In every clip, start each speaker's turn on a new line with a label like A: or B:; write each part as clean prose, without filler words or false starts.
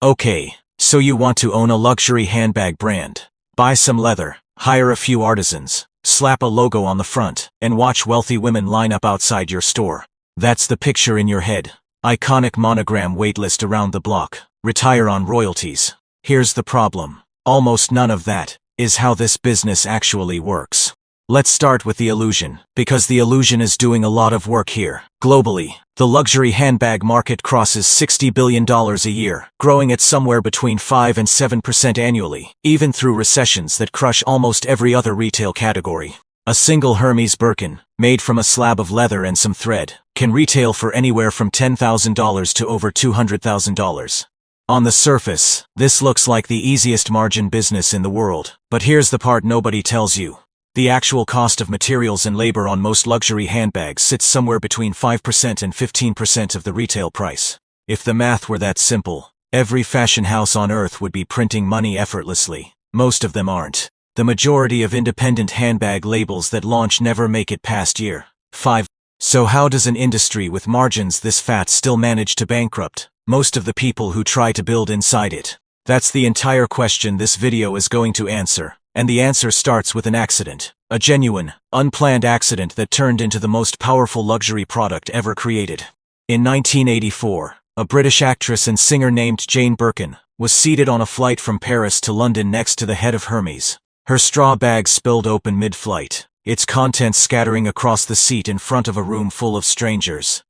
A: Okay, so you want to own a luxury handbag brand. Buy some leather, hire a few artisans, slap a logo on the front, and watch wealthy women line up outside your store. That's the picture in your head. Iconic monogram waitlist around the block. Retire on royalties. Here's the problem. Almost none of that is how this business actually works. Let's start with the illusion, because the illusion is doing a lot of work here. Globally, the luxury handbag market crosses $60 billion a year, growing at somewhere between 5 and 7% annually, even through recessions that crush almost every other retail category. A single Hermes Birkin, made from a slab of leather and some thread, can retail for anywhere from $10,000 to over $200,000. On the surface, this looks like the easiest margin business in the world, but here's the part nobody tells you. The actual cost of materials and labor on most luxury handbags sits somewhere between 5% and 15% of the retail price. If the math were that simple, every fashion house on earth would be printing money effortlessly. Most of them aren't. The majority of independent handbag labels that launch never make it past year 5. So how does an industry with margins this fat still manage to bankrupt most of the people who try to build inside it? That's the entire question this video is going to answer. And the answer starts with an accident. A genuine, unplanned accident that turned into the most powerful luxury product ever created. In 1984, a British actress and singer named Jane Birkin was seated on a flight from Paris to London next to the head of Hermes. Her straw bag spilled open mid-flight, its contents scattering across the seat in front of a room full of strangers.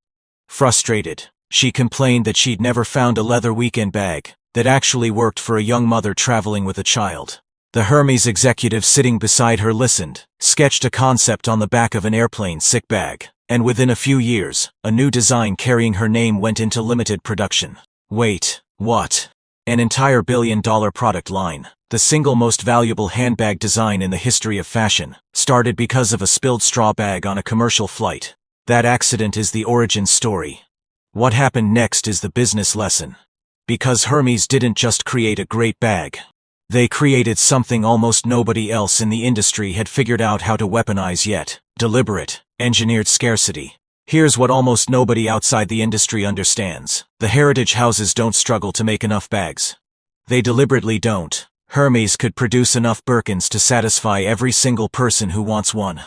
A: Frustrated, she complained that she'd never found a leather weekend bag that actually worked for a young mother traveling with a child. The Hermes executive sitting beside her listened, sketched a concept on the back of an airplane sick bag, and within a few years, a new design carrying her name went into limited production. Wait, what? An entire billion-dollar product line, the single most valuable handbag design in the history of fashion, started because of a spilled straw bag on a commercial flight. That accident is the origin story. What happened next is the business lesson. Because Hermes didn't just create a great bag. They created something almost nobody else in the industry had figured out how to weaponize yet. Deliberate, engineered scarcity. Here's what almost nobody outside the industry understands. The heritage houses don't struggle to make enough bags. They deliberately don't. Hermes could produce enough Birkins to satisfy every single person who wants one.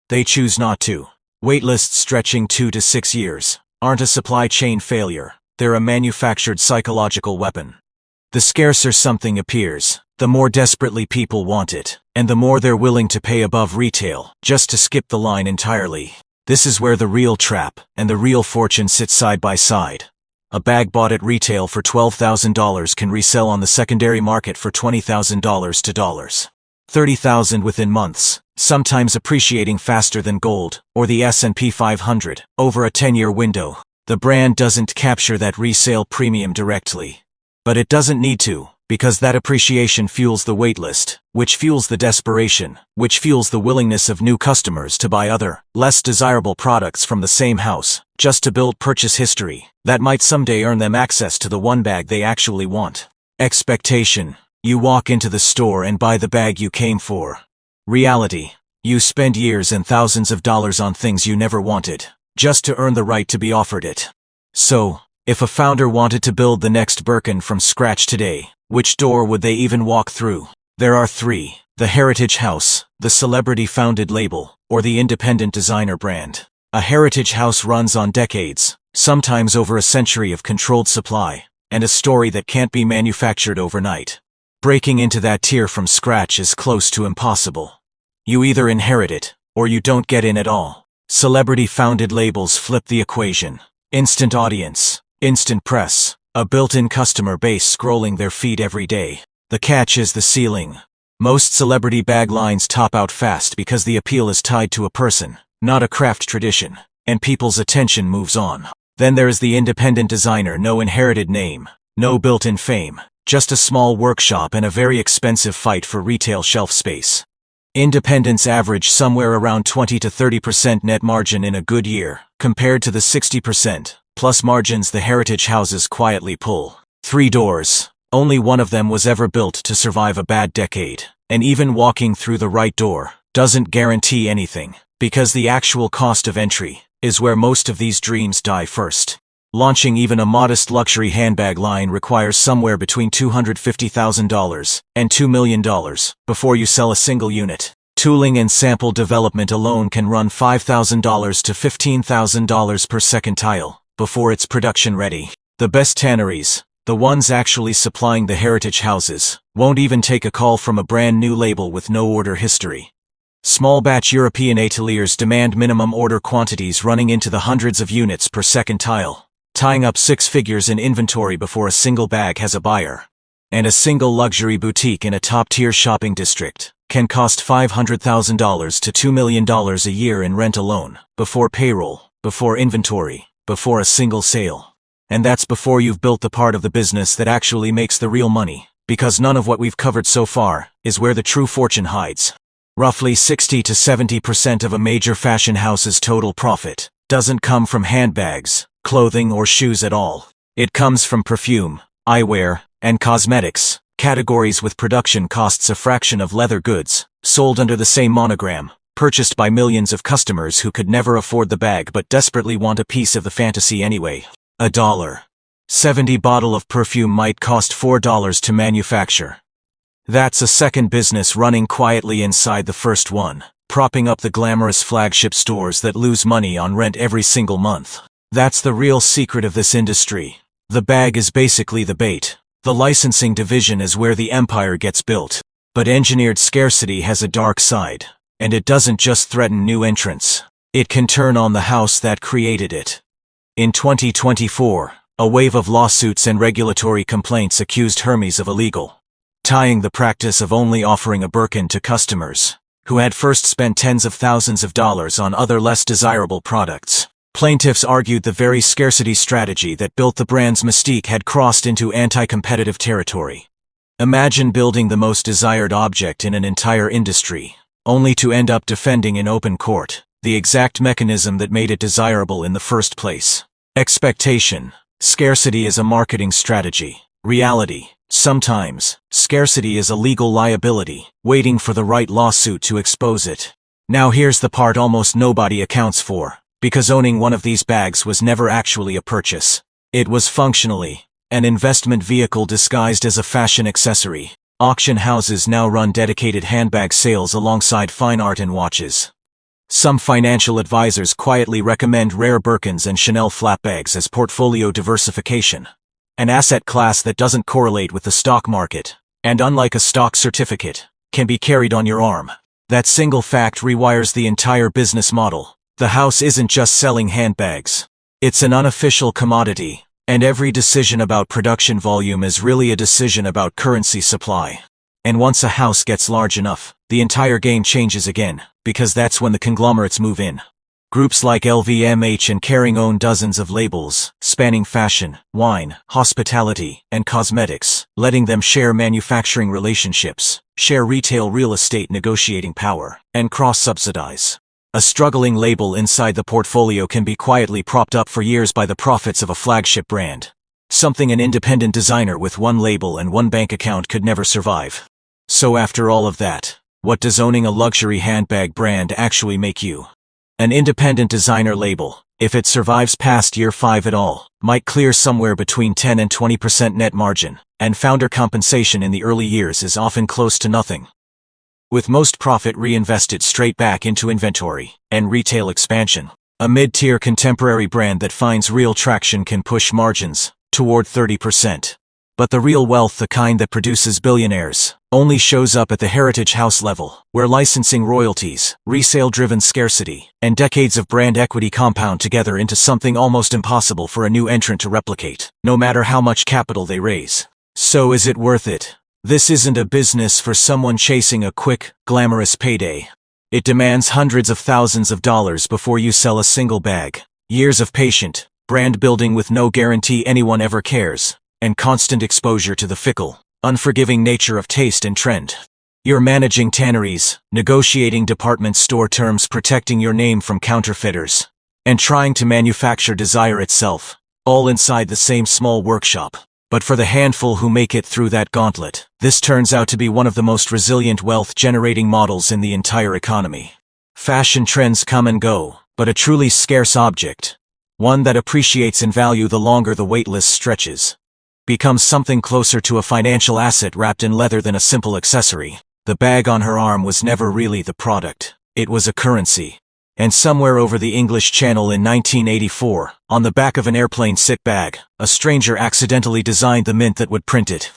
A: They choose not to. Waitlists stretching 2 to 6 years aren't a supply chain failure. They're a manufactured psychological weapon. The scarcer something appears, the more desperately people want it, and the more they're willing to pay above retail, just to skip the line entirely. This is where the real trap and the real fortune sit side by side. A bag bought at retail for $12,000 can resell on the secondary market for $20,000 to $30,000 within months, sometimes appreciating faster than gold, or the S&P 500, over a 10-year window. The brand doesn't capture that resale premium directly. But it doesn't need to, because that appreciation fuels the waitlist, which fuels the desperation, which fuels the willingness of new customers to buy other, less desirable products from the same house, just to build purchase history that might someday earn them access to the one bag they actually want. Expectation. You walk into the store and buy the bag you came for. Reality. You spend years and thousands of dollars on things you never wanted, just to earn the right to be offered it. So, if a founder wanted to build the next Birkin from scratch today, which door would they even walk through? There are 3. The heritage house, the celebrity-founded label, or the independent designer brand. A heritage house runs on decades, sometimes over a century of controlled supply, and a story that can't be manufactured overnight. Breaking into that tier from scratch is close to impossible. You either inherit it, or you don't get in at all. Celebrity-founded labels flip the equation. Instant audience. Instant press, a built-in customer base scrolling their feed every day. The catch is the ceiling. Most celebrity bag lines top out fast because the appeal is tied to a person, not a craft tradition, and people's attention moves on. Then there's the independent designer, no inherited name, no built-in fame, just a small workshop and a very expensive fight for retail shelf space. Independents average somewhere around 20 to 30% net margin in a good year, compared to the 60% plus margins the heritage houses quietly pull. 3 doors. Only one of them was ever built to survive a bad decade. And even walking through the right door doesn't guarantee anything, because the actual cost of entry is where most of these dreams die first. Launching even a modest luxury handbag line requires somewhere between $250,000 and $2 million before you sell a single unit. Tooling and sample development alone can run $5,000 to $15,000 per second tile before it's production ready. The best tanneries, the ones actually supplying the heritage houses, won't even take a call from a brand new label with no order history. Small batch European ateliers demand minimum order quantities running into the hundreds of units per second tile, tying up six figures in inventory before a single bag has a buyer. And a single luxury boutique in a top-tier shopping district can cost $500,000 to $2 million a year in rent alone, before payroll, before inventory, before a single sale. And that's before you've built the part of the business that actually makes the real money, because none of what we've covered so far is where the true fortune hides. Roughly 60 to 70% of a major fashion house's total profit doesn't come from handbags, clothing, or shoes at all. It comes from perfume, eyewear, and cosmetics, categories with production costs a fraction of leather goods, sold under the same monogram, purchased by millions of customers who could never afford the bag but desperately want a piece of the fantasy anyway. $1.70 bottle of perfume might cost $4 to manufacture. That's a second business running quietly inside the first one, propping up the glamorous flagship stores that lose money on rent every single month. That's the real secret of this industry. The bag is basically the bait. The licensing division is where the empire gets built. But engineered scarcity has a dark side, and it doesn't just threaten new entrants. It can turn on the house that created it. In 2024, a wave of lawsuits and regulatory complaints accused Hermes of illegal tying the practice of only offering a Birkin to customers who had first spent tens of thousands of dollars on other less desirable products. Plaintiffs argued the very scarcity strategy that built the brand's mystique had crossed into anti-competitive territory. Imagine building the most desired object in an entire industry, only to end up defending in open court the exact mechanism that made it desirable in the first place. Expectation. Scarcity is a marketing strategy. Reality. Sometimes, scarcity is a legal liability, waiting for the right lawsuit to expose it. Now here's the part almost nobody accounts for, because owning one of these bags was never actually a purchase. It was functionally an investment vehicle disguised as a fashion accessory. Auction houses now run dedicated handbag sales alongside fine art and watches. Some financial advisors quietly recommend rare Birkins and Chanel flapbags as portfolio diversification, an asset class that doesn't correlate with the stock market, and unlike a stock certificate, can be carried on your arm. That single fact rewires the entire business model. The house isn't just selling handbags. It's an unofficial commodity, and every decision about production volume is really a decision about currency supply. And once a house gets large enough, the entire game changes again, because that's when the conglomerates move in. Groups like LVMH and Kering own dozens of labels, spanning fashion, wine, hospitality, and cosmetics, letting them share manufacturing relationships, share retail real estate negotiating power, and cross-subsidize. A struggling label inside the portfolio can be quietly propped up for years by the profits of a flagship brand. Something an independent designer with one label and one bank account could never survive. So after all of that, what does owning a luxury handbag brand actually make you? An independent designer label, if it survives past year 5 at all, might clear somewhere between 10 and 20% net margin, and founder compensation in the early years is often close to nothing, with most profit reinvested straight back into inventory and retail expansion. A mid-tier contemporary brand that finds real traction can push margins toward 30%. But the real wealth, the kind that produces billionaires, only shows up at the heritage house level, where licensing royalties, resale-driven scarcity, and decades of brand equity compound together into something almost impossible for a new entrant to replicate, no matter how much capital they raise. So is it worth it? This isn't a business for someone chasing a quick, glamorous payday. It demands hundreds of thousands of dollars before you sell a single bag. Years of patient, brand building with no guarantee anyone ever cares, and constant exposure to the fickle, unforgiving nature of taste and trend. You're managing tanneries, negotiating department store terms, protecting your name from counterfeiters, and trying to manufacture desire itself, all inside the same small workshop. But for the handful who make it through that gauntlet, this turns out to be one of the most resilient wealth-generating models in the entire economy. Fashion trends come and go, but a truly scarce object, One that appreciates in value the longer the wait list stretches. Becomes something closer to a financial asset wrapped in leather than a simple accessory. The bag on her arm was never really the product. It was a currency. And somewhere over the English Channel in 1984, on the back of an airplane sit bag, a stranger accidentally designed the mint that would print it.